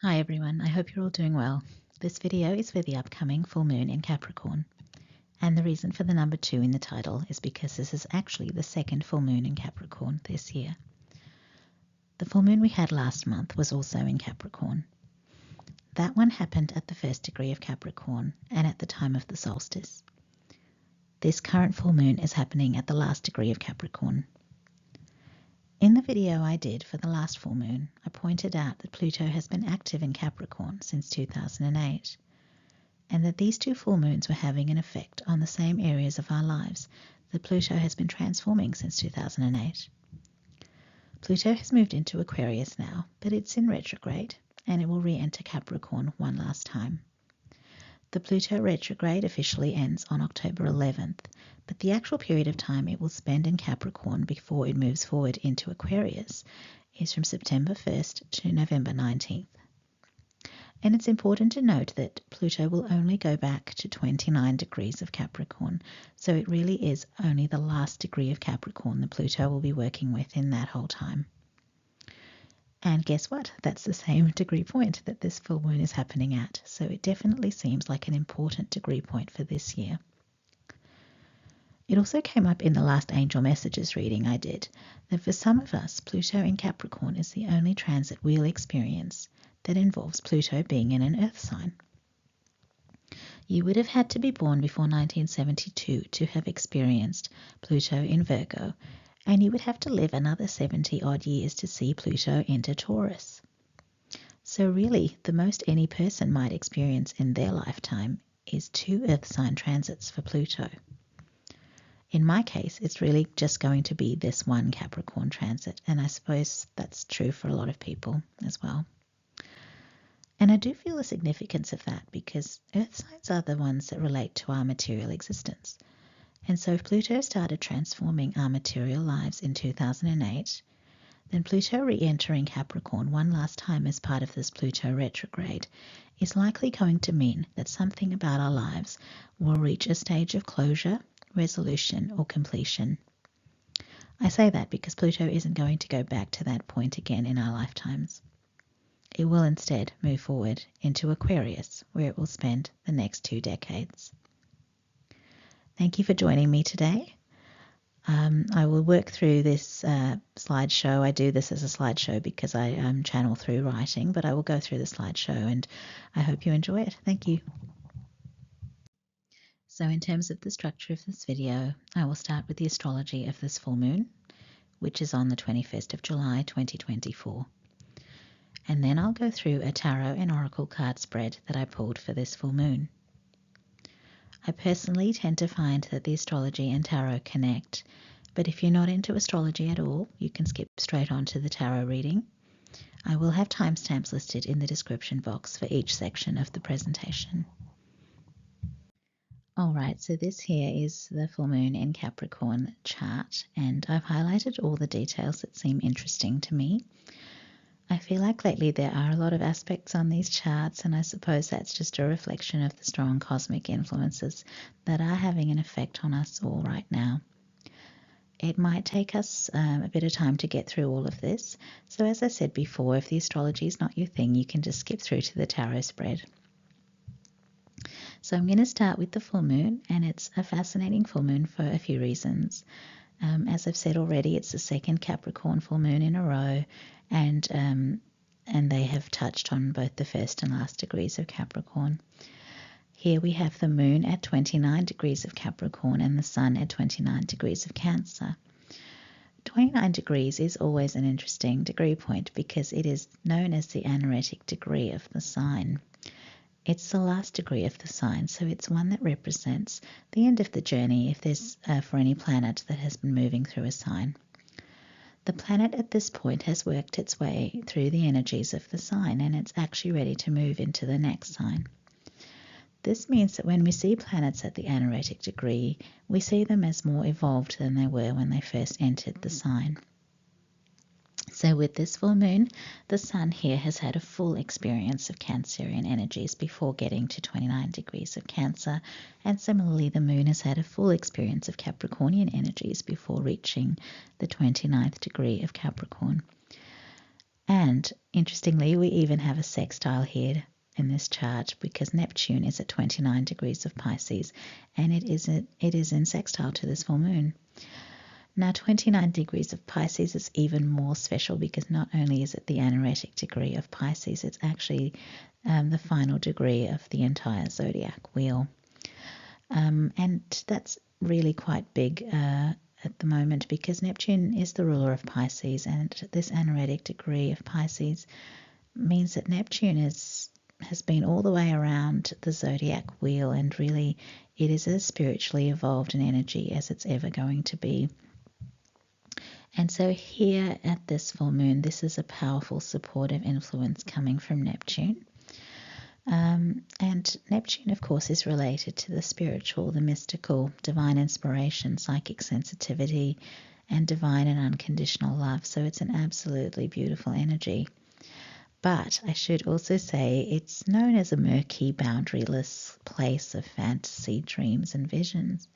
Hi everyone, I hope you're all doing well. This video is for the upcoming full moon in Capricorn. And the reason for the number 2 in the title is because this is actually the second full moon in Capricorn this year. The full moon we had last month was also in Capricorn. That one happened at the first degree of Capricorn and at the time of the solstice. This current full moon is happening at the last degree of Capricorn. In the video I did for the last full moon, I pointed out that Pluto has been active in Capricorn since 2008, and that these two full moons were having an effect on the same areas of our lives that Pluto has been transforming since 2008. Pluto has moved into Aquarius now, but it's in retrograde, and it will re-enter Capricorn one last time. The Pluto retrograde officially ends on October 11th, but the actual period of time it will spend in Capricorn before it moves forward into Aquarius is from September 1st to November 19th. And it's important to note that Pluto will only go back to 29 degrees of Capricorn, so it really is only the last degree of Capricorn that Pluto will be working with in that whole time. And guess what? That's the same degree point that this full moon is happening at, so it definitely seems like an important degree point for this year. It also came up in the last angel messages reading I did that for some of us, Pluto in Capricorn is the only transit we'll experience that involves Pluto being in an earth sign. You would have had to be born before 1972 to have experienced Pluto in Virgo, and you would have to live another 70 odd years to see Pluto enter Taurus. So really, the most any person might experience in their lifetime is 2 earth sign transits for Pluto. In my case, it's really just going to be this one Capricorn transit, and I suppose that's true for a lot of people as well. And I do feel the significance of that because earth signs are the ones that relate to our material existence. And so if Pluto started transforming our material lives in 2008, then Pluto re-entering Capricorn one last time as part of this Pluto retrograde is likely going to mean that something about our lives will reach a stage of closure, resolution, or completion. I say that because Pluto isn't going to go back to that point again in our lifetimes. It will instead move forward into Aquarius, where it will spend the next 2 decades. Thank you for joining me today. I will work through this slideshow. I do this as a slideshow because I channel through writing, but I will go through the slideshow and I hope you enjoy it. Thank you. So in terms of the structure of this video, I will start with the astrology of this full moon, which is on the 21st of July 2024. And then I'll go through a tarot and oracle card spread that I pulled for this full moon. I personally tend to find that the astrology and tarot connect, but if you're not into astrology at all, you can skip straight on to the tarot reading. I will have timestamps listed in the description box for each section of the presentation. Alright, so this here is the full moon in Capricorn chart, and I've highlighted all the details that seem interesting to me. I feel like lately there are a lot of aspects on these charts, and I suppose that's just a reflection of the strong cosmic influences that are having an effect on us all right now. It might take us a bit of time to get through all of this, so as I said before, if the astrology is not your thing, you can just skip through to the tarot spread. So I'm going to start with the full moon, and it's a fascinating full moon for a few reasons. As I've said already, it's the second Capricorn full moon in a row, and they have touched on both the first and last degrees of Capricorn. Here we have the moon at 29 degrees of Capricorn and the sun at 29 degrees of Cancer. 29 degrees is always an interesting degree point because it is known as the anaretic degree of the sign. It's the last degree of the sign, so it's one that represents the end of the journey if there's for any planet that has been moving through a sign. The planet at this point has worked its way through the energies of the sign and it's actually ready to move into the next sign. This means that when we see planets at the anaretic degree, we see them as more evolved than they were when they first entered the sign. So with this full moon, the sun here has had a full experience of Cancerian energies before getting to 29 degrees of Cancer, and similarly the moon has had a full experience of Capricornian energies before reaching the 29th degree of Capricorn. And interestingly, we even have a sextile here in this chart because Neptune is at 29 degrees of Pisces, and it is in sextile to this full moon. Now, 29 degrees of Pisces is even more special because not only is it the anaretic degree of Pisces, it's actually the final degree of the entire zodiac wheel. And that's really quite big at the moment because Neptune is the ruler of Pisces, and this anaretic degree of Pisces means that Neptune has been all the way around the zodiac wheel, and really it is as spiritually evolved an energy as it's ever going to be. And so here at this full moon, this is a powerful supportive influence coming from Neptune. And Neptune, of course, is related to the spiritual, the mystical, divine inspiration, psychic sensitivity, and divine and unconditional love. So it's an absolutely beautiful energy. But I should also say it's known as a murky, boundaryless place of fantasy, dreams, and visions.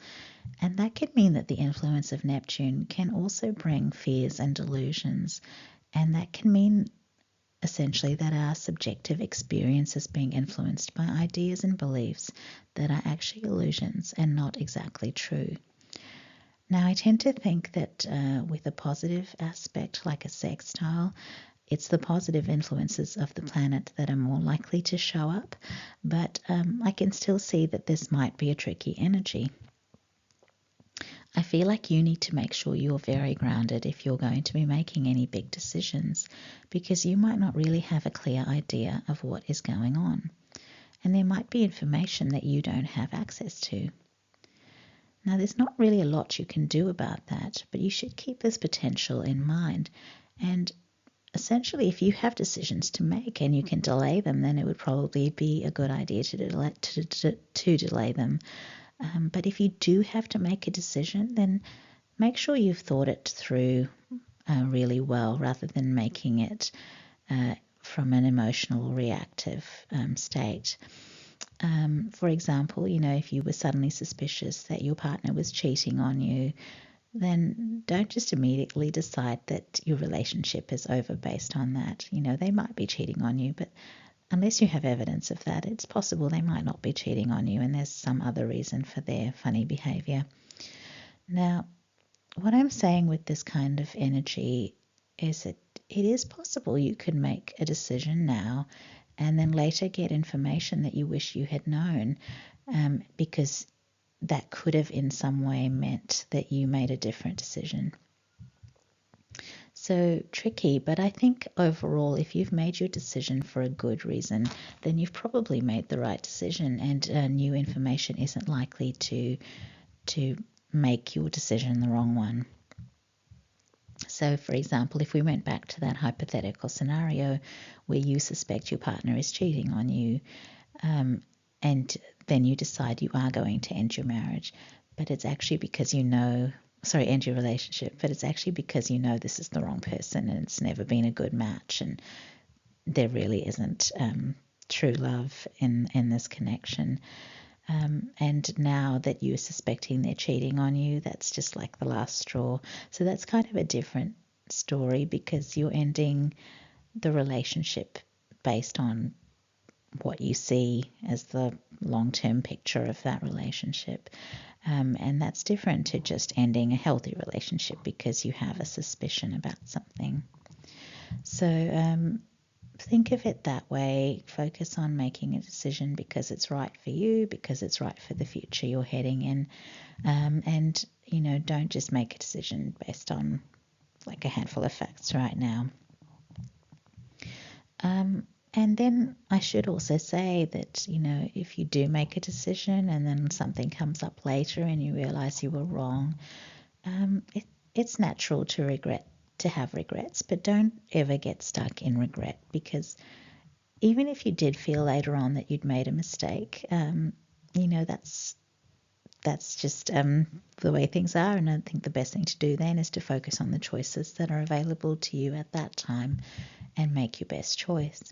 And that could mean that the influence of Neptune can also bring fears and delusions. And that can mean essentially that our subjective experience is being influenced by ideas and beliefs that are actually illusions and not exactly true. Now, I tend to think that with a positive aspect like a sextile, it's the positive influences of the planet that are more likely to show up, but I can still see that this might be a tricky energy. I feel like you need to make sure you're very grounded if you're going to be making any big decisions, because you might not really have a clear idea of what is going on, and there might be information that you don't have access to. Now, there's not really a lot you can do about that, but you should keep this potential in mind. And essentially, if you have decisions to make and you can delay them, then it would probably be a good idea to delay them. But if you do have to make a decision, then make sure you've thought it through really well rather than making it from an emotional, reactive state. For example, if you were suddenly suspicious that your partner was cheating on you, then don't just immediately decide that your relationship is over based on that. They might be cheating on you, but unless you have evidence of that, it's possible they might not be cheating on you and there's some other reason for their funny behavior. Now, what I'm saying with this kind of energy is that it is possible you could make a decision now and then later get information that you wish you had known, because that could have in some way meant that you made a different decision. So tricky, but I think overall, if you've made your decision for a good reason, then you've probably made the right decision, and new information isn't likely to make your decision the wrong one. So, for example, if we went back to that hypothetical scenario where you suspect your partner is cheating on you, and then you decide you are going to end your marriage, but it's actually because end your relationship, but it's actually because this is the wrong person and it's never been a good match and there really isn't true love in this connection. And now that you're suspecting they're cheating on you, that's just like the last straw. So that's kind of a different story because you're ending the relationship based on what you see as the long-term picture of that relationship. And that's different to just ending a healthy relationship because you have a suspicion about something. So think of it that way. Focus on making a decision because it's right for you, because it's right for the future you're heading in. And don't just make a decision based on like a handful of facts right now. And then I should also say that, if you do make a decision and then something comes up later and you realize you were wrong, it's natural to have regrets, but don't ever get stuck in regret, because even if you did feel later on that you'd made a mistake, that's just the way things are. And I think the best thing to do then is to focus on the choices that are available to you at that time and make your best choice.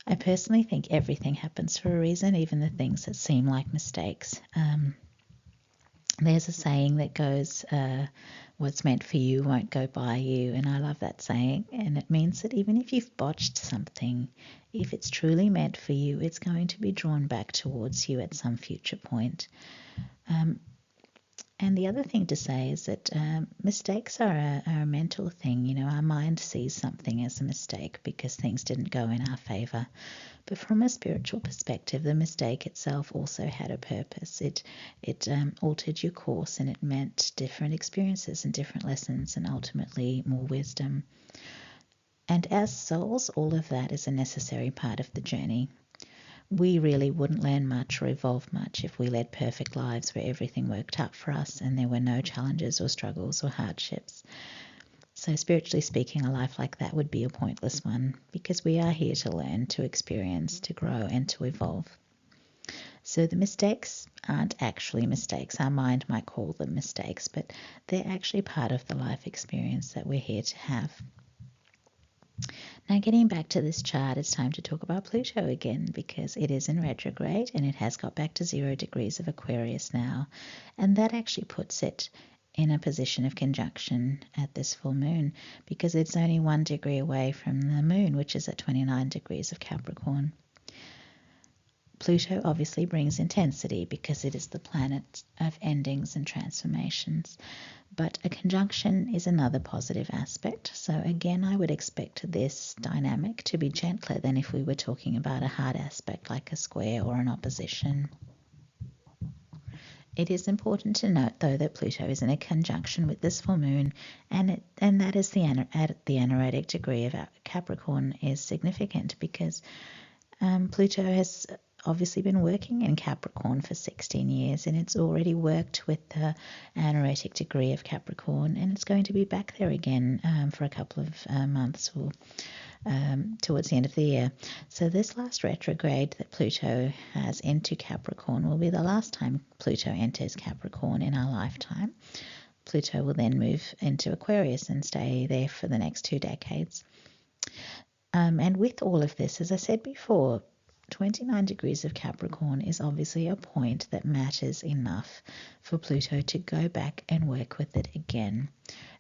I personally think everything happens for a reason, even the things that seem like mistakes. There's a saying that goes, what's meant for you won't go by you. And I love that saying. And it means that even if you've botched something, if it's truly meant for you, it's going to be drawn back towards you at some future point. And the other thing to say is that mistakes are a mental thing. You know, our mind sees something as a mistake because things didn't go in our favor. But from a spiritual perspective, the mistake itself also had a purpose. It altered your course, and it meant different experiences and different lessons, and ultimately more wisdom. And as souls, all of that is a necessary part of the journey. We really wouldn't learn much or evolve much if we led perfect lives where everything worked out for us and there were no challenges or struggles or hardships. So spiritually speaking, a life like that would be a pointless one, because we are here to learn, to experience, to grow, and to evolve. So the mistakes aren't actually mistakes. Our mind might call them mistakes, but they're actually part of the life experience that we're here to have. Now, getting back to this chart, it's time to talk about Pluto again, because it is in retrograde and it has got back to 0 degrees of Aquarius now. And that actually puts it in a position of conjunction at this full moon, because it's only 1 degree away from the moon, which is at 29 degrees of Capricorn. Pluto obviously brings intensity because it is the planet of endings and transformations. But a conjunction is another positive aspect. So again, I would expect this dynamic to be gentler than if we were talking about a hard aspect like a square or an opposition. It is important to note, though, that Pluto is in a conjunction with this full moon, and that is the anaretic degree of Capricorn is significant, because Pluto has obviously been working in Capricorn for 16 years, and it's already worked with the anaretic degree of Capricorn, and it's going to be back there again for a couple of months or towards the end of the year. So this last retrograde that Pluto has into Capricorn will be the last time Pluto enters Capricorn in our lifetime. Pluto will then move into Aquarius and stay there for the next 2 decades. And with all of this, as I said before, 29 degrees of Capricorn is obviously a point that matters enough for Pluto to go back and work with it again.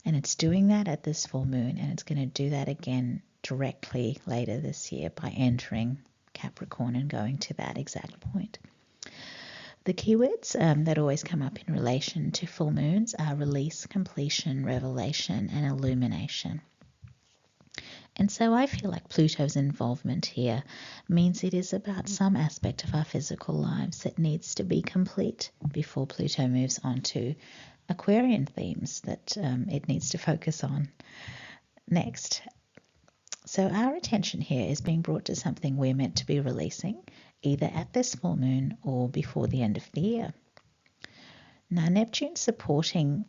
And it's doing that at this full moon, and it's going to do that again directly later this year by entering Capricorn and going to that exact point. The keywords that always come up in relation to full moons are release, completion, revelation, and illumination. And so I feel like Pluto's involvement here means it is about some aspect of our physical lives that needs to be complete before Pluto moves on to Aquarian themes that it needs to focus on next. So our attention here is being brought to something we're meant to be releasing, either at this full moon or before the end of the year. Now, Neptune supporting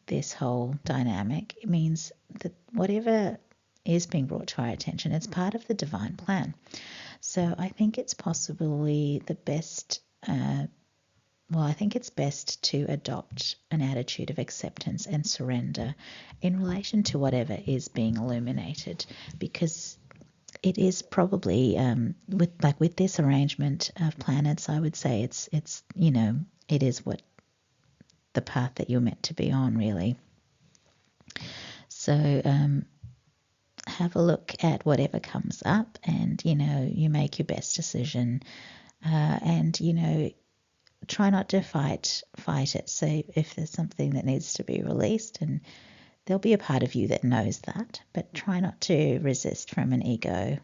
this whole dynamic means that whatever is being brought to our attention, it's part of the divine plan. So I think it's possibly the best, I think it's best to adopt an attitude of acceptance and surrender in relation to whatever is being illuminated, because it is probably with this arrangement of planets, I would say it's it is what the path that you're meant to be on, really. So have a look at whatever comes up, and you make your best decision, and try not to fight it. So if there's something that needs to be released, and there'll be a part of you that knows that, but try not to resist from an ego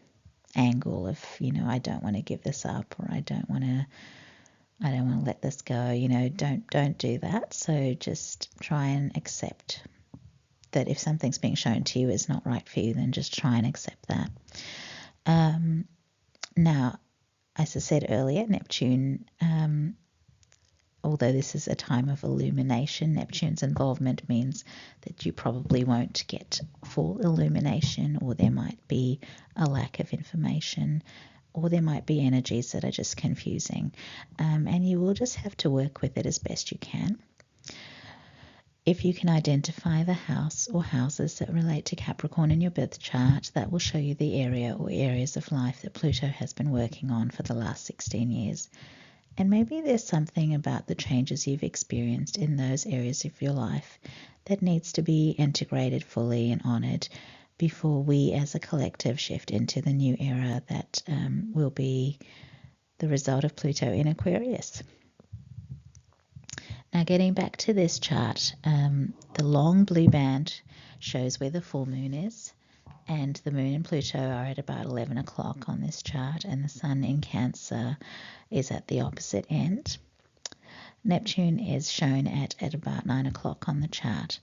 angle of I don't want to give this up, or I don't want to let this go. Don't do that. So just try and accept that if something's being shown to you is not right for you, then just try and accept that. Now, as I said earlier, Neptune, although this is a time of illumination, Neptune's involvement means that you probably won't get full illumination, or there might be a lack of information, or there might be energies that are just confusing. And you will just have to work with it as best you can. If you can identify the house or houses that relate to Capricorn in your birth chart, that will show you the area or areas of life that Pluto has been working on for the last 16 years. And maybe there's something about the changes you've experienced in those areas of your life that needs to be integrated fully and honoured before we as a collective shift into the new era that will be the result of Pluto in Aquarius. Now, getting back to this chart, the long blue band shows where the full moon is, and the moon and Pluto are at about 11 o'clock on this chart, and the sun in Cancer is at the opposite end. Neptune is shown at about 9 o'clock on the chart.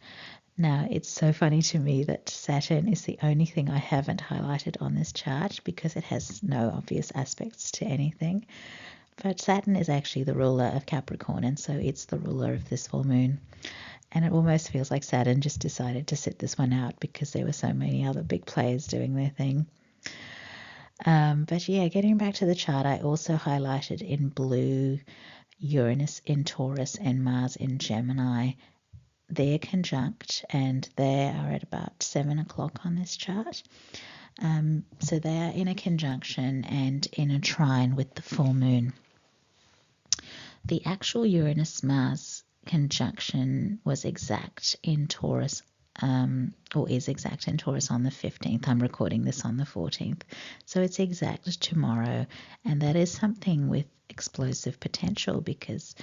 Now, it's so funny to me that Saturn is the only thing I haven't highlighted on this chart because it has no obvious aspects to anything. But Saturn is actually the ruler of Capricorn, and so it's the ruler of this full moon. And it almost feels like Saturn just decided to sit this one out because there were so many other big players doing their thing. But yeah, getting back to the chart, I also highlighted in blue Uranus in Taurus and Mars in Gemini. They're conjunct, and they are at about 7 o'clock on this chart. So they are in a conjunction and in a trine with the full moon. The actual Uranus-Mars conjunction was exact in Taurus, or is exact in Taurus on the 15th. I'm recording this on the 14th. So it's exact tomorrow, and that is something with explosive potential because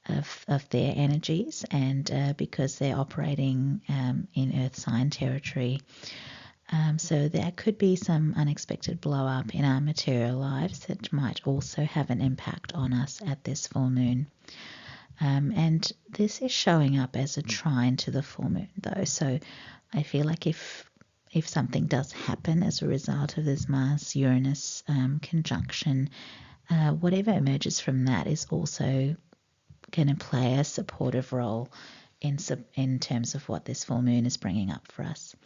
of their energies and because they're operating in Earth sign territory. So there could be some unexpected blow up in our material lives that might also have an impact on us at this full moon. And this is showing up as a trine to the full moon though. So I feel like if something does happen as a result of this Mars-Uranus conjunction, whatever emerges from that is also going to play a supportive role in terms of what this full moon is bringing up for us.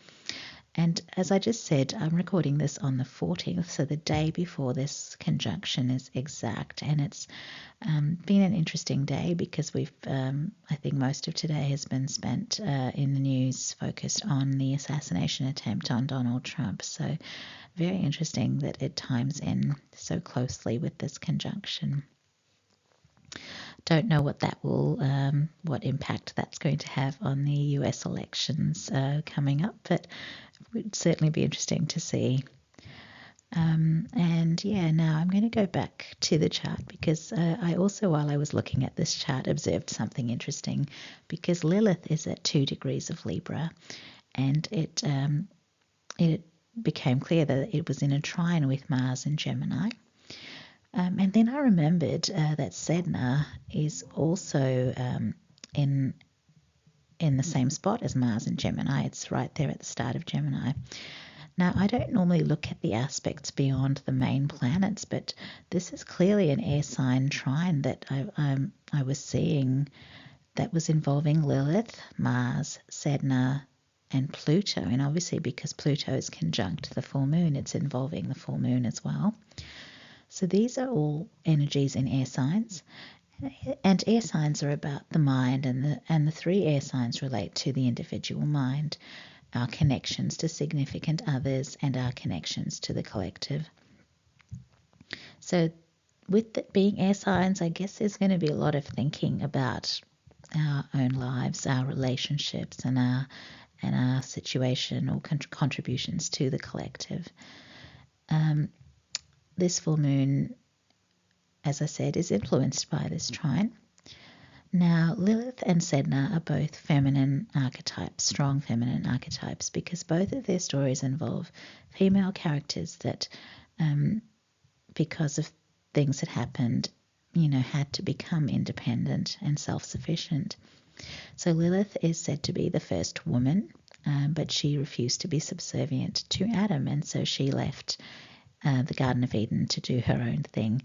And as I just said, I'm recording this on the 14th, so the day before this conjunction is exact. And it's been an interesting day because I think most of today has been spent in the news focused on the assassination attempt on Donald Trump. So very interesting that it times in so closely with this conjunction. Don't know what that will, what impact that's going to have on the US elections coming up, but it would certainly be interesting to see. And yeah, now I'm going to go back to the chart because I also, while I was looking at this chart, observed something interesting because Lilith is at 2 degrees of Libra, and it became clear that it was in a trine with Mars and Gemini. And then I remembered that Sedna is also in the same spot as Mars and Gemini. It's right there at the start of Gemini. Now, I don't normally look at the aspects beyond the main planets, but this is clearly an air sign trine that I was seeing that was involving Lilith, Mars, Sedna, and Pluto. And obviously because Pluto is conjunct the full moon, it's involving the full moon as well. So these are all energies in air signs, and air signs are about the mind, and the 3 air signs relate to the individual mind, our connections to significant others, and our connections to the collective. So with it being air signs, I guess there's going to be a lot of thinking about our own lives, our relationships, and our situation or contributions to the collective. This full moon, as I said, is influenced by this trine. Now, Lilith and Sedna are both feminine archetypes, strong feminine archetypes, because both of their stories involve female characters that, because of things that happened, had to become independent and self-sufficient. So Lilith is said to be the first woman, but she refused to be subservient to Adam, and so she left the Garden of Eden to do her own thing.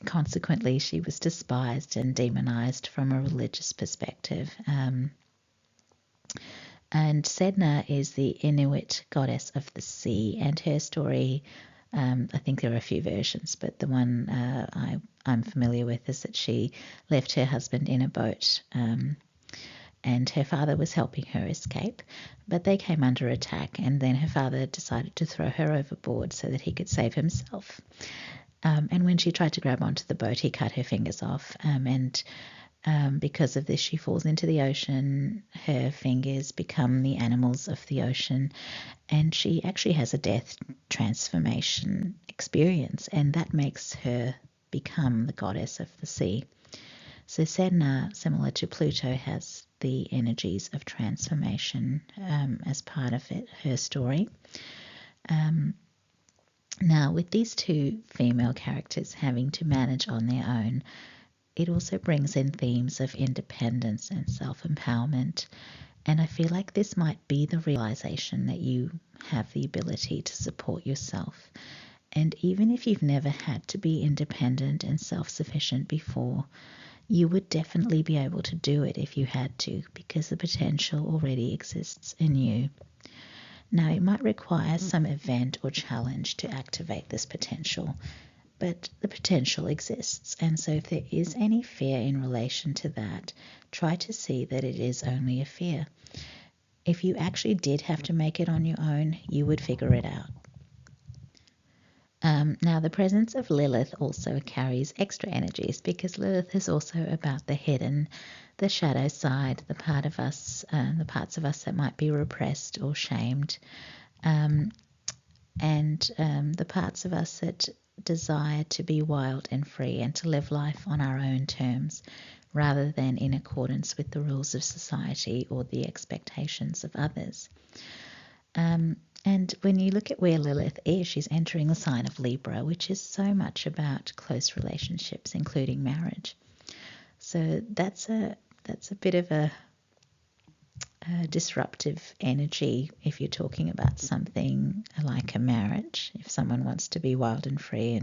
Consequently, she was despised and demonized from a religious perspective. And Sedna is the In2it goddess of the sea, and her story, I think there are a few versions, but the one I'm familiar with is that she left her husband in a boat, and her father was helping her escape, but they came under attack, and then her father decided to throw her overboard so that he could save himself. And when she tried to grab onto the boat, he cut her fingers off. And because of this, she falls into the ocean. Her fingers become the animals of the ocean. And she actually has a death transformation experience. And that makes her become the goddess of the sea. So Sedna, similar to Pluto, has the energies of transformation as part of her story. Now, with these two female characters having to manage on their own, it also brings in themes of independence and self-empowerment. And I feel like this might be the realization that you have the ability to support yourself. And even if you've never had to be independent and self-sufficient before, you would definitely be able to do it if you had to, because the potential already exists in you. Now, it might require some event or challenge to activate this potential, but the potential exists. And so if there is any fear in relation to that, try to see that it is only a fear. If you actually did have to make it on your own, you would figure it out. Now, the presence of Lilith also carries extra energies, because Lilith is also about the hidden, the shadow side, the part of us, the parts of us that might be repressed or shamed, and the parts of us that desire to be wild and free and to live life on our own terms, rather than in accordance with the rules of society or the expectations of others. And when you look at where Lilith is, she's entering the sign of Libra, which is so much about close relationships, including marriage. So that's a bit of a disruptive energy if you're talking about something like a marriage. If someone wants to be wild and free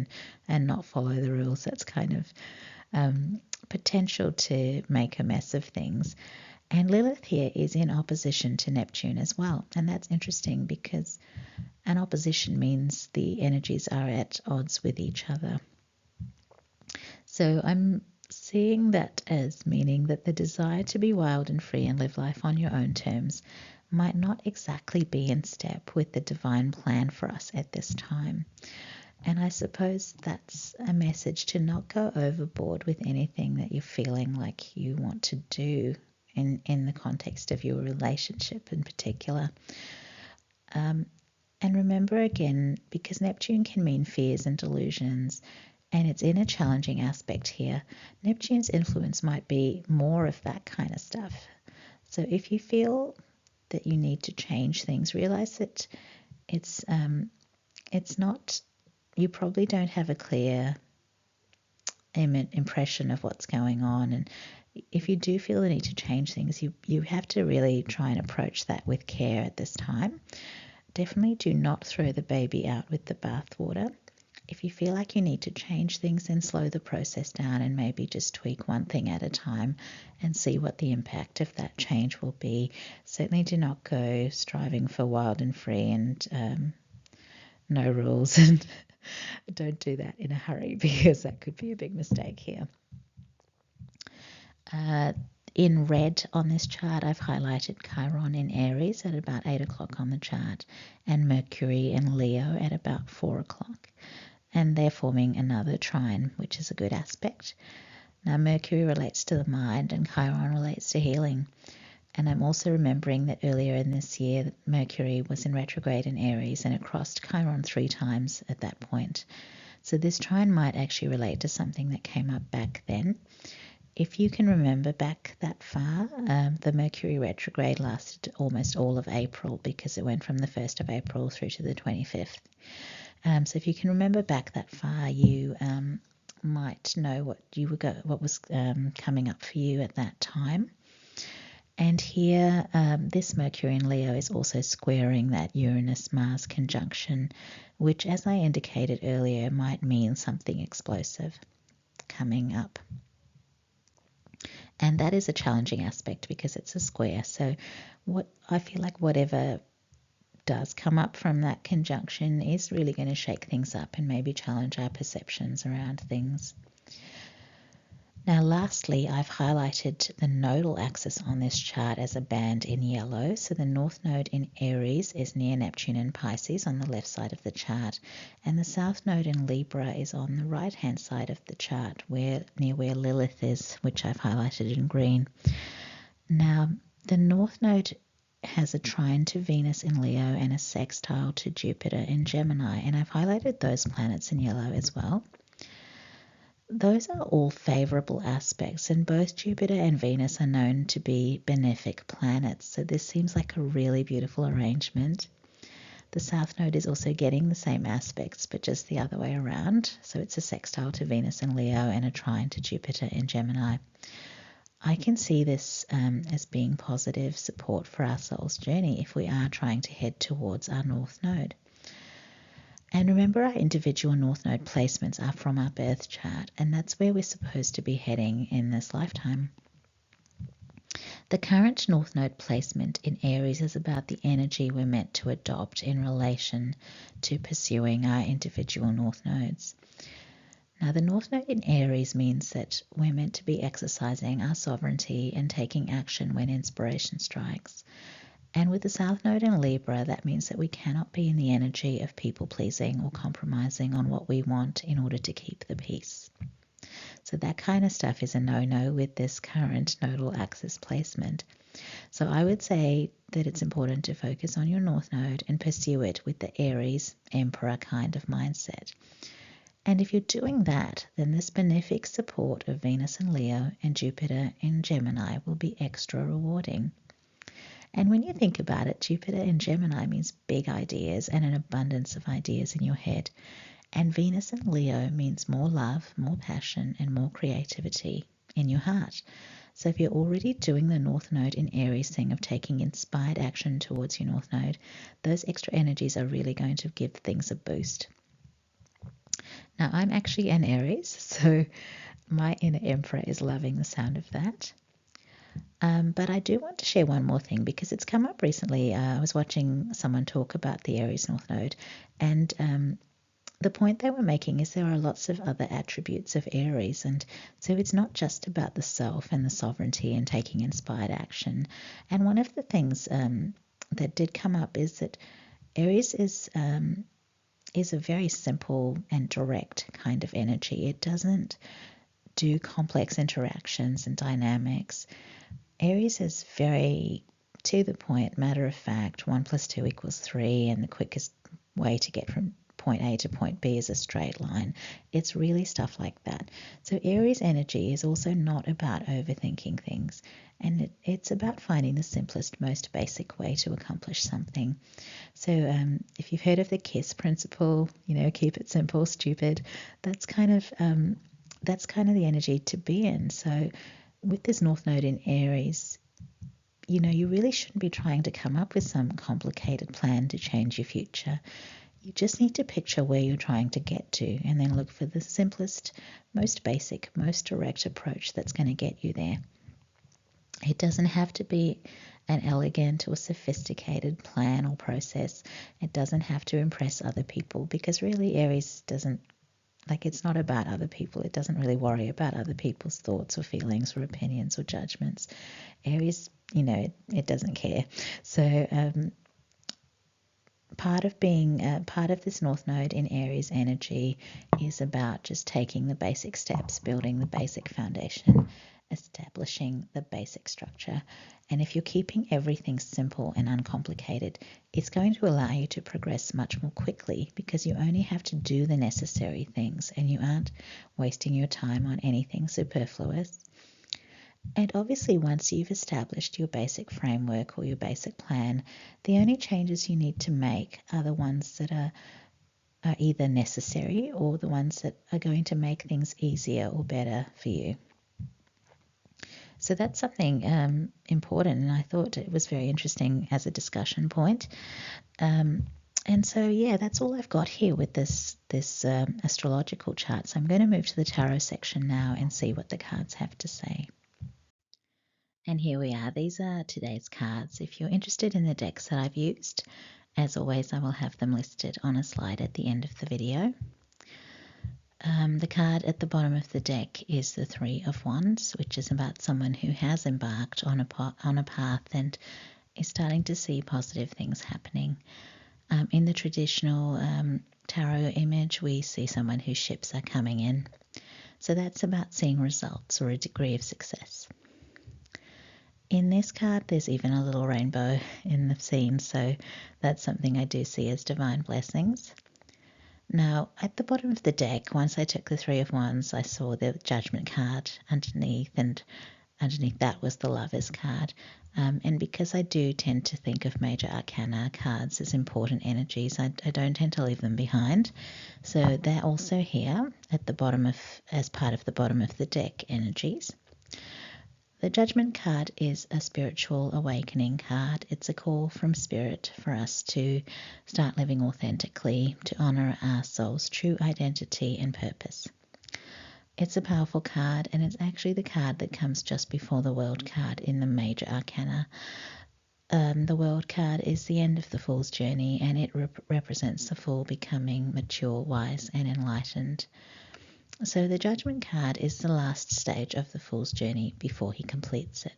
and not follow the rules, that's kind of potential to make a mess of things. And Lilith here is in opposition to Neptune as well. And that's interesting because an opposition means the energies are at odds with each other. So I'm seeing that as meaning that the desire to be wild and free and live life on your own terms might not exactly be in step with the divine plan for us at this time. And I suppose that's a message to not go overboard with anything that you're feeling like you want to do in the context of your relationship in particular. And remember again, because Neptune can mean fears and delusions, and it's in a challenging aspect here, Neptune's influence might be more of that kind of stuff. So if you feel that you need to change things, realize that it's not, you probably don't have a clear impression of what's going on. And if you do feel the need to change things, you have to really try and approach that with care at this time. Definitely do not throw the baby out with the bathwater. If you feel like you need to change things, then slow the process down and maybe just tweak one thing at a time and see what the impact of that change will be. Certainly do not go striving for wild and free and no rules, and don't do that in a hurry, because that could be a big mistake here. In red on this chart, I've highlighted Chiron in Aries at about 8 o'clock on the chart, and Mercury in Leo at about 4 o'clock. And they're forming another trine, which is a good aspect. Now, Mercury relates to the mind and Chiron relates to healing. And I'm also remembering that earlier in this year, Mercury was in retrograde in Aries and it crossed Chiron 3 times at that point. So this trine might actually relate to something that came up back then. If you can remember back that far, the Mercury retrograde lasted almost all of April, because it went from the 1st of April through to the 25th. So if you can remember back that far, you might know what was coming up for you at that time. And here, this Mercury in Leo is also squaring that Uranus-Mars conjunction, which, as I indicated earlier, might mean something explosive coming up. And that is a challenging aspect because it's a square. So I feel like whatever does come up from that conjunction is really going to shake things up and maybe challenge our perceptions around things. Now lastly, I've highlighted the nodal axis on this chart as a band in yellow. So the North Node in Aries is near Neptune and Pisces on the left side of the chart, and the South Node in Libra is on the right-hand side of the chart, near where Lilith is, which I've highlighted in green. Now, the North Node has a trine to Venus in Leo and a sextile to Jupiter in Gemini, and I've highlighted those planets in yellow as well. Those are all favorable aspects, and both Jupiter and Venus are known to be benefic planets, so this seems like a really beautiful arrangement. The South Node is also getting the same aspects, but just the other way around, so it's a sextile to Venus in Leo and a trine to Jupiter in Gemini. I can see this as being positive support for our soul's journey if we are trying to head towards our North Node. And remember, our individual North Node placements are from our birth chart, and that's where we're supposed to be heading in this lifetime. The current North Node placement in Aries is about the energy we're meant to adopt in relation to pursuing our individual North Nodes. Now, the North Node in Aries means that we're meant to be exercising our sovereignty and taking action when inspiration strikes. And with the South Node in Libra, that means that we cannot be in the energy of people-pleasing or compromising on what we want in order to keep the peace. So that kind of stuff is a no-no with this current nodal axis placement. So I would say that it's important to focus on your North Node and pursue it with the Aries Emperor kind of mindset. And if you're doing that, then this benefic support of Venus in Leo and Jupiter in Gemini will be extra rewarding. And when you think about it, Jupiter in Gemini means big ideas and an abundance of ideas in your head. And Venus in Leo means more love, more passion, and more creativity in your heart. So if you're already doing the North Node in Aries thing of taking inspired action towards your North Node, those extra energies are really going to give things a boost. Now, I'm actually an Aries, so my inner Emperor is loving the sound of that. But I do want to share one more thing because it's come up recently. I was watching someone talk about the Aries North Node, and the point they were making is there are lots of other attributes of Aries, and so it's not just about the self and the sovereignty and taking inspired action. And one of the things that did come up is that Aries is a very simple and direct kind of energy. It doesn't do complex interactions and dynamics. Aries is very to the point, matter of fact, 1 + 2 = 3, and the quickest way to get from point A to point B is a straight line. It's really stuff like that. So Aries energy is also not about overthinking things, and it's about finding the simplest, most basic way to accomplish something. So if you've heard of the KISS principle, keep it simple, stupid, that's kind of the energy to be in. So with this North Node in Aries, you really shouldn't be trying to come up with some complicated plan to change your future. You just need to picture where you're trying to get to and then look for the simplest, most basic, most direct approach that's going to get you there. It doesn't have to be an elegant or sophisticated plan or process. It doesn't have to impress other people, because really Aries doesn't, it's not about other people. It doesn't really worry about other people's thoughts or feelings or opinions or judgments. Aries, it doesn't care. So part of this North Node in Aries energy is about just taking the basic steps, building the basic foundation, establishing the basic structure. And if you're keeping everything simple and uncomplicated, it's going to allow you to progress much more quickly, because you only have to do the necessary things and you aren't wasting your time on anything superfluous. And obviously, once you've established your basic framework or your basic plan, the only changes you need to make are the ones that are either necessary or the ones that are going to make things easier or better for you. So that's something important, and I thought it was very interesting as a discussion point. And so, that's all I've got here with this astrological chart. So I'm going to move to the tarot section now and see what the cards have to say. And here we are. These are today's cards. If you're interested in the decks that I've used, as always, I will have them listed on a slide at the end of the video. The card at the bottom of the deck is the Three of Wands, which is about someone who has embarked on a path and is starting to see positive things happening. In the traditional tarot image, we see someone whose ships are coming in. So that's about seeing results or a degree of success. In this card, there's even a little rainbow in the scene, so that's something I do see as divine blessings. Now, at the bottom of the deck, once I took the Three of Wands, I saw the Judgment card underneath, and underneath that was the Lovers card. And because I do tend to think of major arcana cards as important energies, I don't tend to leave them behind. So they're also here at the bottom as part of the bottom of the deck energies. The Judgment card is a spiritual awakening card. It's a call from Spirit for us to start living authentically, to honor our soul's true identity and purpose. It's a powerful card, and it's actually the card that comes just before the World card in the major arcana. The World card is the end of the Fool's journey, and it represents the Fool becoming mature, wise, and enlightened. So the Judgment card is the last stage of the Fool's journey before he completes it.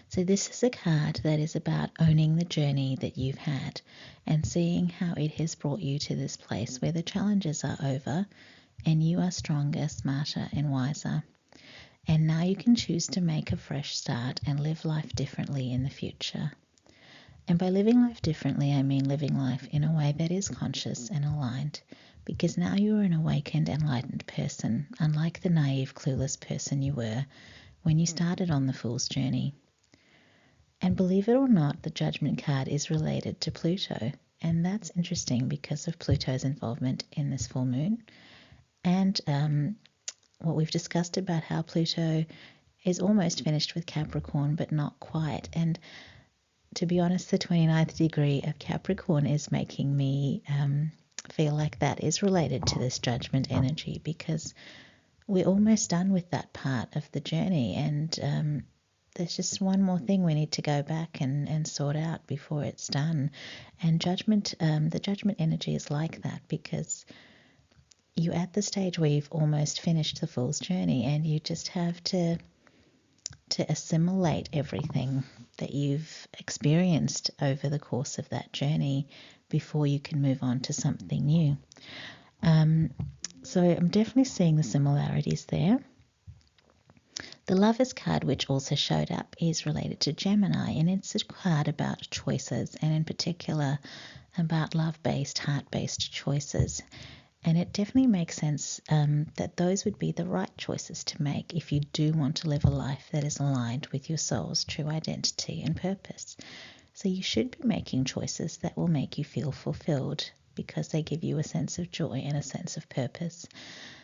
So this is a card that is about owning the journey that you've had and seeing how it has brought you to this place where the challenges are over and you are stronger, smarter, and wiser. And now you can choose to make a fresh start and live life differently in the future. And by living life differently, I mean living life in a way that is conscious and aligned, because now you are an awakened, enlightened person, unlike the naive, clueless person you were when you started on the Fool's journey. And believe it or not, the Judgment card is related to Pluto, and that's interesting because of Pluto's involvement in this full moon. And what we've discussed about how Pluto is almost finished with Capricorn, but not quite. And to be honest, the 29th degree of Capricorn is making me feel like that is related to this Judgment energy, because we're almost done with that part of the journey, and there's just one more thing we need to go back and sort out before it's done. And the Judgment energy is like that, because you're at the stage where you've almost finished the Fool's journey, and you just have to assimilate everything that you've experienced over the course of that journey before you can move on to something new. So I'm definitely seeing the similarities there. The Lovers card, which also showed up, is related to Gemini, and it's a card about choices, and in particular about love-based, heart-based choices. And it definitely makes sense that those would be the right choices to make if you do want to live a life that is aligned with your soul's true identity and purpose. So you should be making choices that will make you feel fulfilled, because they give you a sense of joy and a sense of purpose.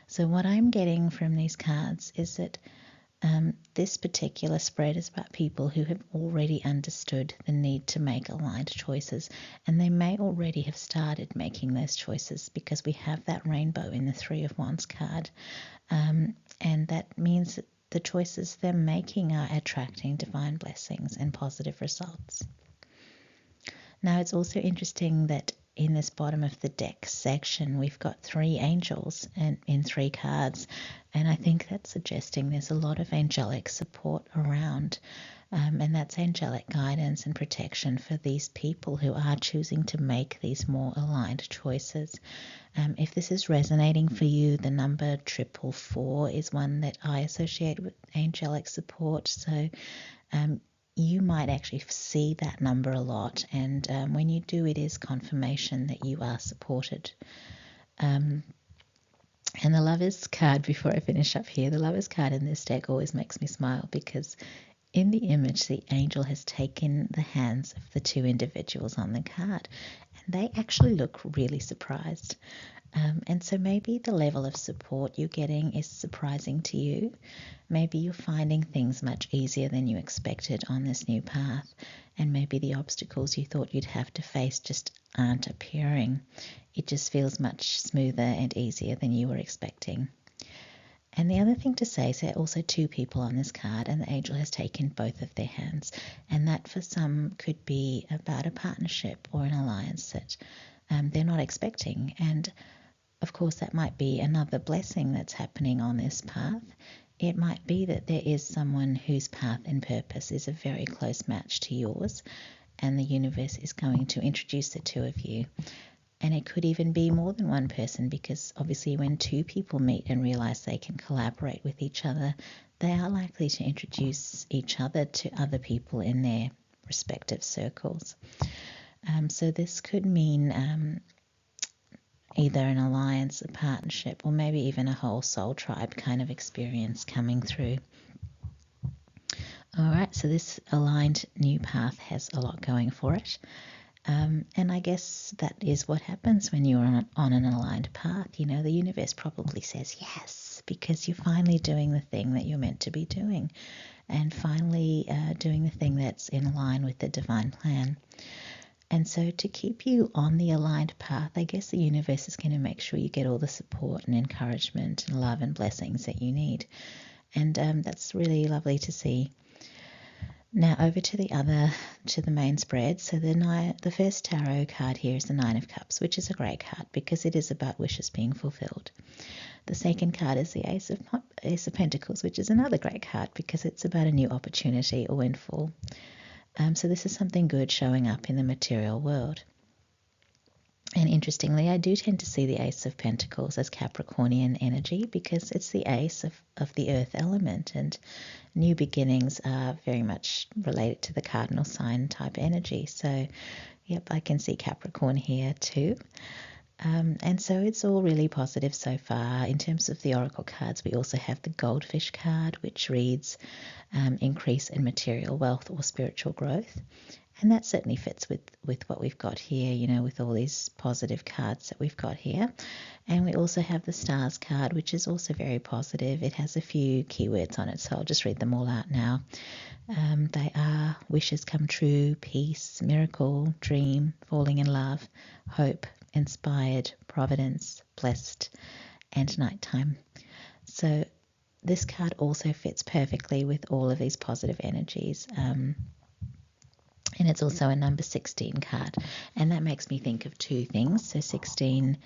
So what I'm getting from these cards is that this particular spread is about people who have already understood the need to make aligned choices, and they may already have started making those choices, because we have that rainbow in the Three of Wands card, and that means that the choices they're making are attracting divine blessings and positive results. Now, it's also interesting that in this bottom of the deck section, we've got 3 angels and in 3 cards, and I think that's suggesting there's a lot of angelic support around, and that's angelic guidance and protection for these people who are choosing to make these more aligned choices. If this is resonating for you, the number 444 is one that I associate with angelic support, so you might actually see that number a lot, and when you do, it is confirmation that you are supported. And the Lovers card, before I finish up here, the Lovers card in this deck always makes me smile, because in the image, the angel has taken the hands of the 2 individuals on the card, and they actually look really surprised. And so maybe the level of support you're getting is surprising to you. Maybe you're finding things much easier than you expected on this new path, and maybe the obstacles you thought you'd have to face just aren't appearing. It just feels much smoother and easier than you were expecting. And the other thing to say is there are also 2 people on this card, and the angel has taken both of their hands, and that for some could be about a partnership or an alliance that they're not expecting. And of course, that might be another blessing that's happening on this path. It might be that there is someone whose path and purpose is a very close match to yours, and the universe is going to introduce the two of you. And it could even be more than one person, because obviously when two people meet and realize they can collaborate with each other, they are likely to introduce each other to other people in their respective circles. So this could mean either an alliance, a partnership, or maybe even a whole soul tribe kind of experience coming through. All right, so this aligned new path has a lot going for it. And I guess that is what happens when you're on an aligned path. You know, the universe probably says yes, because you're finally doing the thing that you're meant to be doing, and finally doing the thing that's in line with the divine plan. And so to keep you on the aligned path, I guess the universe is going to make sure you get all the support and encouragement and love and blessings that you need. And that's really lovely to see. Now over to the main spread. So the first tarot card here is the Nine of Cups, which is a great card because it is about wishes being fulfilled. The second card is the Ace of Pentacles, which is another great card because it's about a new opportunity or windfall. So this is something good showing up in the material world. And interestingly, I do tend to see the Ace of Pentacles as Capricornian energy because it's the ace of the earth element, and new beginnings are very much related to the cardinal sign type energy. So, yep, I can see Capricorn here too. And so it's all really positive so far. In terms of the oracle cards, we also have the goldfish card, which reads increase in material wealth or spiritual growth. And that certainly fits with what we've got here, you know, with all these positive cards that we've got here. And we also have the stars card, which is also very positive. It has a few keywords on it, so I'll just read them all out now. They are wishes come true, peace, miracle, dream, falling in love, hope, inspired, providence, blessed, and nighttime. So this card also fits perfectly with all of these positive energies. And it's also a number 16 card. And that makes me think of two things. So 16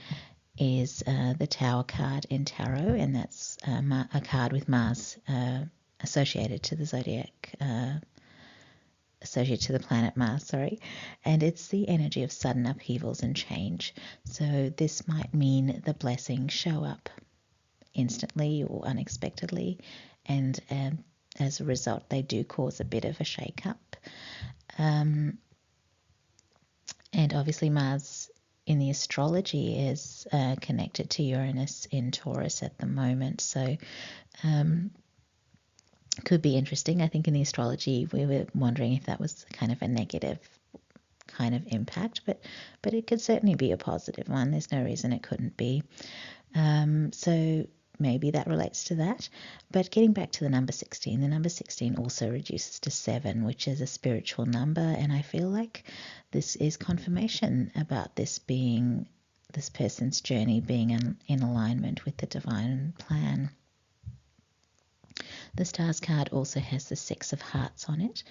is the Tower card in Tarot, and that's a card with Mars associated to the zodiac, associated to the planet Mars, sorry. And it's the energy of sudden upheavals and change. So this might mean the blessings show up instantly or unexpectedly, and as a result, they do cause a bit of a shake-up. And obviously Mars in the astrology is connected to Uranus in Taurus at the moment, so could be interesting. I think in the astrology we were wondering if that was kind of a negative kind of impact, but it could certainly be a positive one. There's no reason it couldn't be. So maybe that relates to that. But getting back to the number 16, the number 16 also reduces to 7, which is a spiritual number, and I feel like this is confirmation about this person's journey being in alignment with the divine plan. The Stars card also has the Six of Hearts on it.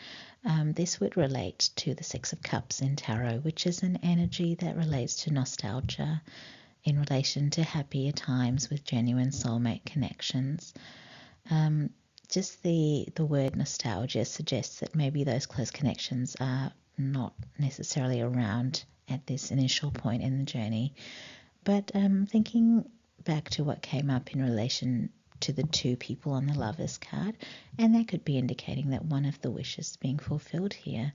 This would relate to the Six of Cups in Tarot, which is an energy that relates to nostalgia in relation to happier times with genuine soulmate connections. Just the word nostalgia suggests that maybe those close connections are not necessarily around at this initial point in the journey. But thinking back to what came up in relation to the two people on the Lovers card, and that could be indicating that one of the wishes being fulfilled here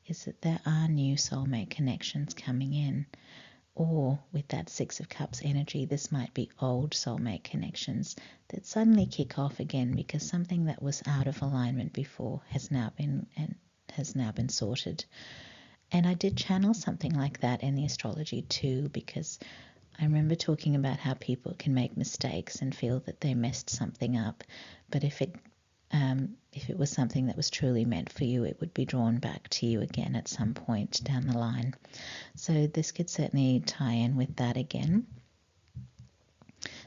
is that there are new soulmate connections coming in. Or with that Six of Cups energy, this might be old soulmate connections that suddenly kick off again because something that was out of alignment before has now been sorted. And I did channel something like that in the astrology too, because I remember talking about how people can make mistakes and feel that they messed something up, but if it was something that was truly meant for you, it would be drawn back to you again at some point down the line. So this could certainly tie in with that again.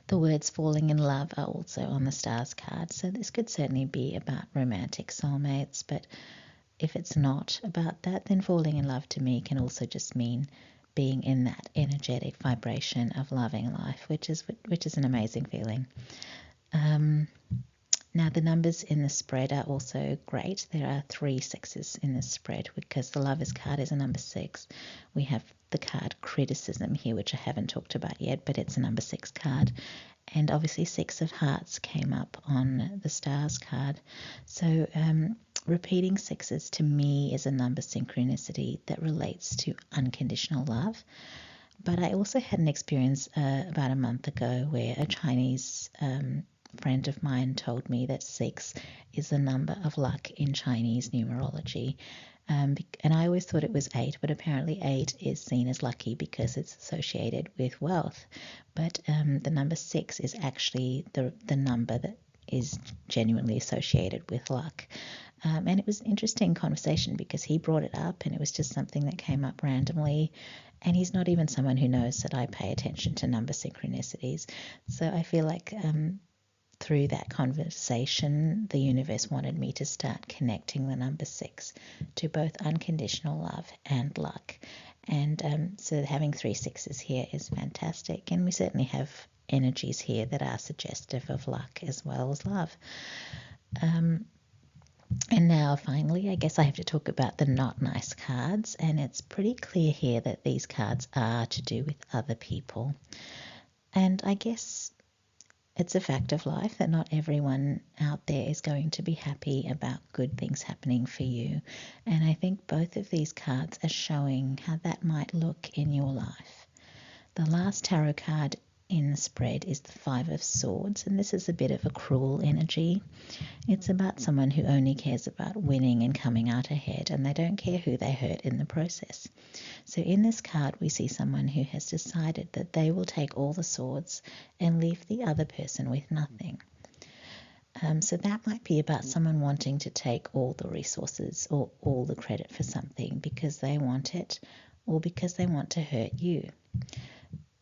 The words falling in love are also on the Stars card, so this could certainly be about romantic soulmates, but if it's not about that, then falling in love to me can also just mean being in that energetic vibration of loving life, which is an amazing feeling. Now, the numbers in the spread are also great. There are 3 6s in the spread because the Lovers card is a number 6. We have the card Criticism here, which I haven't talked about yet, but it's a number 6 card. And obviously 6 of Hearts came up on the Stars card. So repeating 6s to me is a number synchronicity that relates to unconditional love. But I also had an experience about a month ago where a Chinese friend of mine told me that 6 is the number of luck in Chinese numerology. And I always thought it was 8, but apparently 8 is seen as lucky because it's associated with wealth. But the number 6 is actually the number that is genuinely associated with luck. And it was an interesting conversation because he brought it up and it was just something that came up randomly. And he's not even someone who knows that I pay attention to number synchronicities. So I feel like through that conversation, the universe wanted me to start connecting the number 6 to both unconditional love and luck. And so having 3 6s here is fantastic. And we certainly have energies here that are suggestive of luck as well as love. And now finally, I guess I have to talk about the not nice cards. And it's pretty clear here that these cards are to do with other people. And I guess it's a fact of life that not everyone out there is going to be happy about good things happening for you. And I think both of these cards are showing how that might look in your life. The last tarot card in the spread is the 5 of Swords, and this is a bit of a cruel energy. It's about someone who only cares about winning and coming out ahead, and they don't care who they hurt in the process. So in this card, we see someone who has decided that they will take all the swords and leave the other person with nothing. So that might be about someone wanting to take all the resources or all the credit for something because they want it or because they want to hurt you.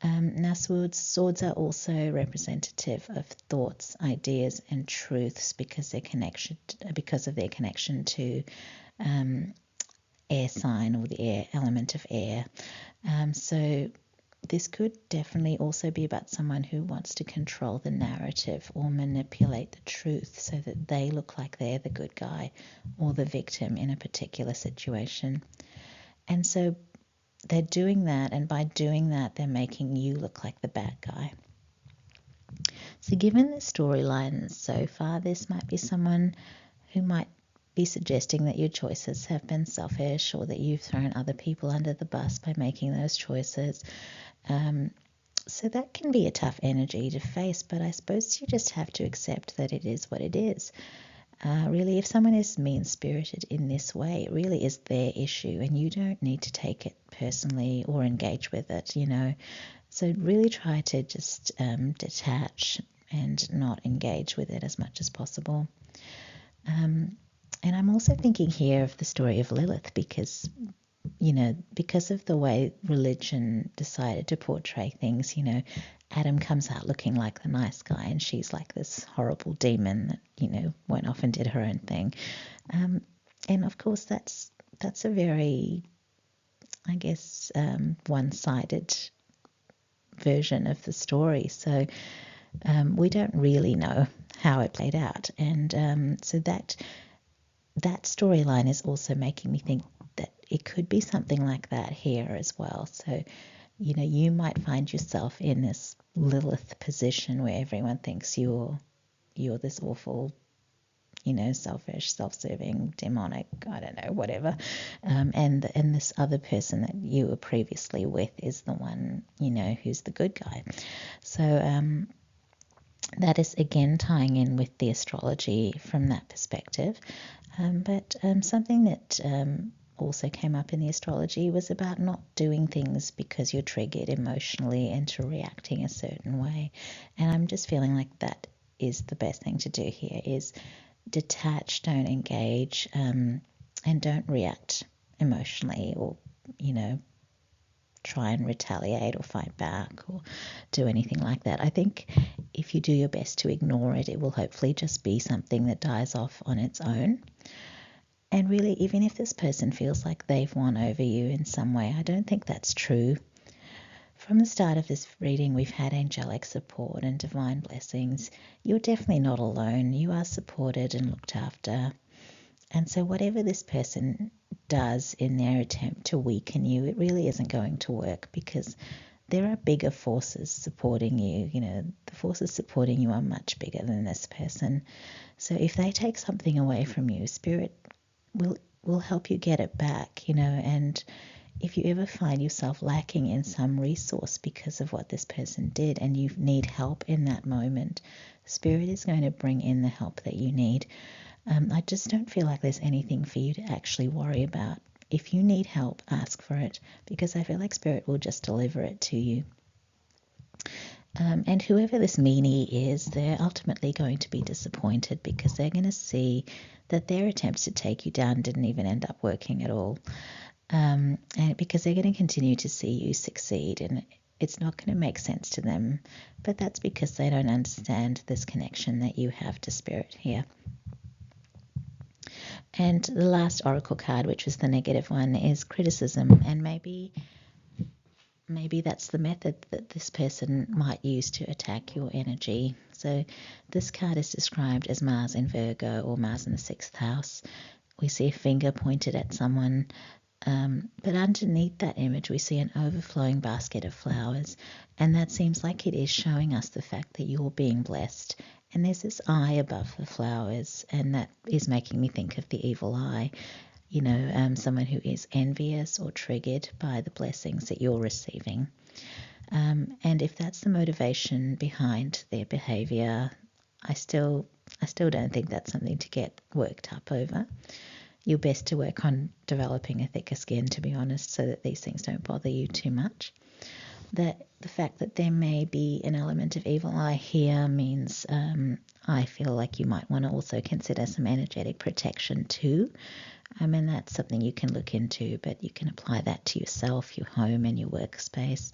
Now, swords are also representative of thoughts, ideas, and truths because of their connection to air sign or the air element of air. So this could definitely also be about someone who wants to control the narrative or manipulate the truth so that they look like they're the good guy or the victim in a particular situation. And so they're doing that, and by doing that, they're making you look like the bad guy. So given the storyline so far, this might be someone who might be suggesting that your choices have been selfish or that you've thrown other people under the bus by making those choices. So that can be a tough energy to face, but I suppose you just have to accept that it is what it is. Really, if someone is mean-spirited in this way, it really is their issue, and you don't need to take it personally or engage with it, So really try to just detach and not engage with it as much as possible. And I'm also thinking here of the story of Lilith because of the way religion decided to portray things, Adam comes out looking like the nice guy and she's like this horrible demon that, went off and did her own thing. And of course that's a very, I guess, one-sided version of the story. So we don't really know how it played out. And so that storyline is also making me think that it could be something like that here as well. So, you might find yourself in this Lilith position where everyone thinks you're this awful, selfish, self-serving, demonic, I don't know, whatever. And this other person that you were previously with is the one, who's the good guy. So that is again tying in with the astrology from that perspective. But something that also came up in the astrology was about not doing things because you're triggered emotionally into reacting a certain way. And I'm just feeling like that is the best thing to do here is detach, don't engage, and don't react emotionally or, try and retaliate or fight back or do anything like that. I think if you do your best to ignore it, it will hopefully just be something that dies off on its own. And really, even if this person feels like they've won over you in some way, I don't think that's true. From the start of this reading, we've had angelic support and divine blessings. You're definitely not alone. You are supported and looked after. And so whatever this person does in their attempt to weaken you, it really isn't going to work, because there are bigger forces supporting you. You know, the forces supporting you are much bigger than this person. So if they take something away from you, Spirit will help you get it back, you know. And if you ever find yourself lacking in some resource because of what this person did and you need help in that moment, Spirit is going to bring in the help that you need. I just don't feel like there's anything for you to actually worry about. If you need help, ask for it, because I feel like Spirit will just deliver it to you. And whoever this meanie is, they're ultimately going to be disappointed, because they're going to see that their attempts to take you down didn't even end up working at all. And because they're going to continue to see you succeed, and it's not going to make sense to them. But that's because they don't understand this connection that you have to Spirit here. And the last oracle card, which was the negative one, is criticism. And maybe that's the method that this person might use to attack your energy. So this card is described as Mars in Virgo, or Mars in the 6th house. We see a finger pointed at someone, but underneath that image we see an overflowing basket of flowers, and that seems like it is showing us the fact that you're being blessed. And there's this eye above the flowers, and that is making me think of the evil eye. You know, someone who is envious or triggered by the blessings that you're receiving. And if that's the motivation behind their behavior, I still don't think that's something to get worked up over. You're best to work on developing a thicker skin, to be honest, so that these things don't bother you too much. The fact that there may be an element of evil eye here means I feel like you might want to also consider some energetic protection too. And that's something you can look into, but you can apply that to yourself, your home and your workspace.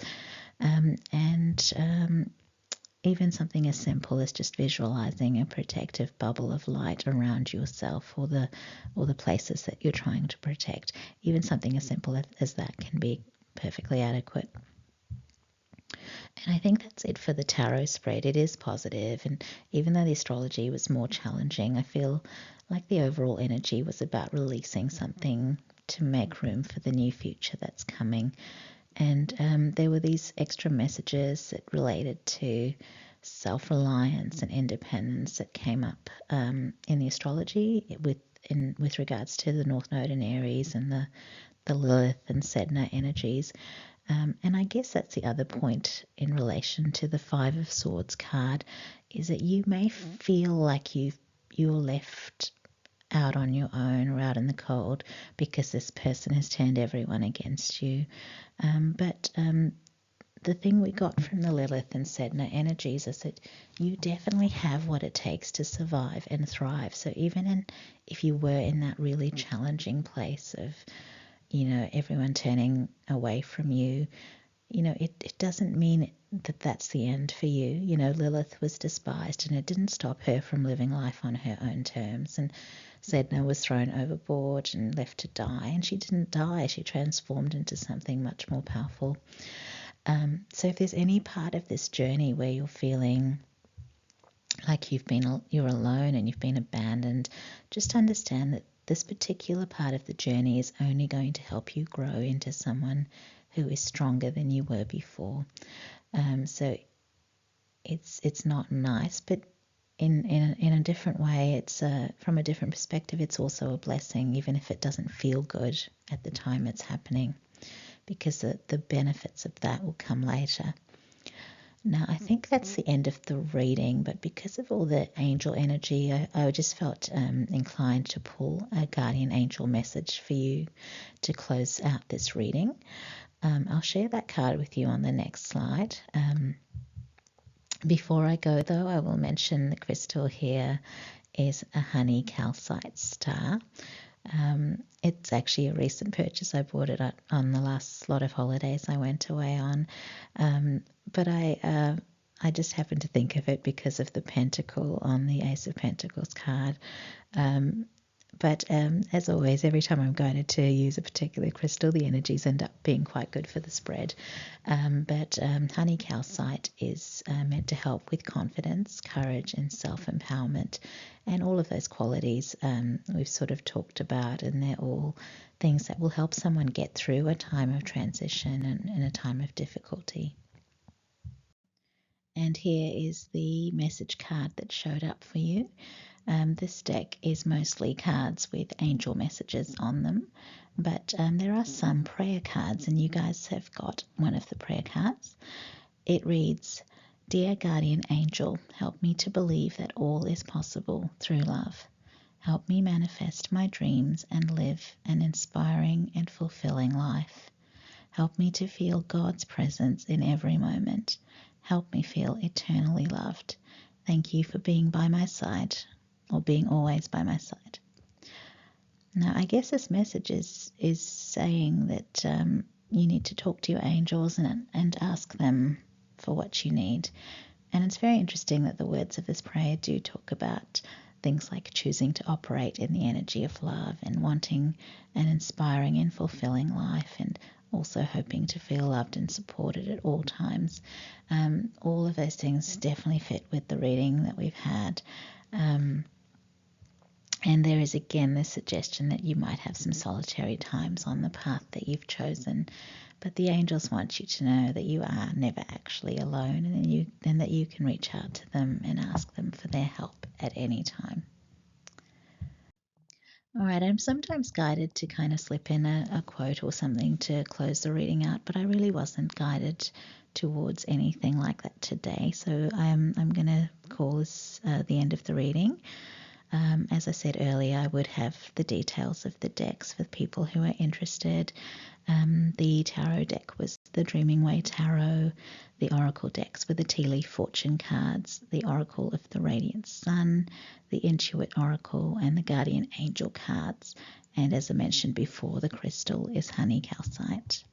Even something as simple as just visualizing a protective bubble of light around yourself, or the places that you're trying to protect. Even something as simple as that can be perfectly adequate. And I think that's it for the tarot spread. It is positive, and even though the astrology was more challenging, I feel like the overall energy was about releasing something to make room for the new future that's coming. And there were these extra messages that related to self-reliance and independence that came up in the astrology with regards to the North Node in Aries and the Lilith and Sedna energies. And I guess that's the other point in relation to the Five of Swords card, is that you may feel like you're left out on your own or out in the cold because this person has turned everyone against you. But the thing we got from the Lilith and Sedna energies is that you definitely have what it takes to survive and thrive. So even if you were in that really challenging place of, you know, everyone turning away from you, you know, it doesn't mean that that's the end for you. You know, Lilith was despised, and it didn't stop her from living life on her own terms. And Sedna was thrown overboard and left to die, and she didn't die. She transformed into something much more powerful. So if there's any part of this journey where you're feeling like you're alone and you've been abandoned, just understand that this particular part of the journey is only going to help you grow into someone who is stronger than you were before. So it's not nice, but in a different way, it's from a different perspective, it's also a blessing, even if it doesn't feel good at the time it's happening, because the benefits of that will come later. Now, I think that's the end of the reading, but because of all the angel energy, I just felt inclined to pull a guardian angel message for you to close out this reading. I'll share that card with you on the next slide. Before I go, though, I will mention the crystal here is a honey calcite star. It's actually a recent purchase. I bought it on the last lot of holidays I went away on. But I just happened to think of it because of the pentacle on the Ace of Pentacles card. But as always, every time I'm going to use a particular crystal, the energies end up being quite good for the spread. But honey calcite is meant to help with confidence, courage, and self-empowerment. And all of those qualities we've sort of talked about, and they're all things that will help someone get through a time of transition and a time of difficulty. And here is the message card that showed up for you. This deck is mostly cards with angel messages on them, but there are some prayer cards, and you guys have got one of the prayer cards. It reads, "Dear Guardian Angel, help me to believe that all is possible through love. Help me manifest my dreams and live an inspiring and fulfilling life. Help me to feel God's presence in every moment. Help me feel eternally loved. Thank you for being by my side, or being always by my side." Now, I guess this message is saying that you need to talk to your angels and ask them for what you need. And it's very interesting that the words of this prayer do talk about things like choosing to operate in the energy of love and wanting an inspiring and fulfilling life, and also hoping to feel loved and supported at all times. All of those things definitely fit with the reading that we've had. And there is again the suggestion that you might have some solitary times on the path that you've chosen, but the angels want you to know that you are never actually alone, and that you can reach out to them and ask them for their help at any time. All right, I'm sometimes guided to kind of slip in a quote or something to close the reading out, but I really wasn't guided towards anything like that today. So I'm going to call this the end of the reading. As I said earlier, I would have the details of the decks for people who are interested. The tarot deck was the Dreaming Way Tarot. The Oracle decks were the Tea Leaf Fortune cards, the Oracle of the Radiant Sun, the In2it Oracle, and the Guardian Angel cards. And as I mentioned before, the crystal is honey calcite.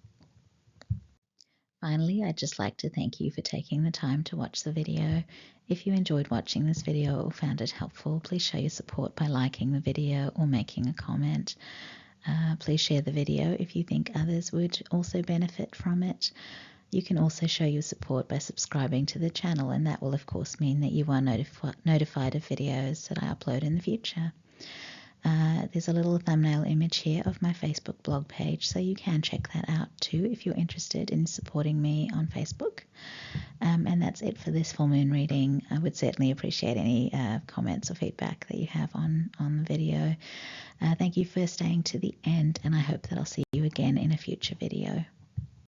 Finally, I'd just like to thank you for taking the time to watch the video. If you enjoyed watching this video or found it helpful, please show your support by liking the video or making a comment. Please share the video if you think others would also benefit from it. You can also show your support by subscribing to the channel, and that will of course mean that you are notified of videos that I upload in the future. There's a little thumbnail image here of my Facebook blog page, so you can check that out too if you're interested in supporting me on Facebook. And that's it for this full moon reading. I would certainly appreciate any comments or feedback that you have on the video. Thank you for staying to the end, and I hope that I'll see you again in a future video.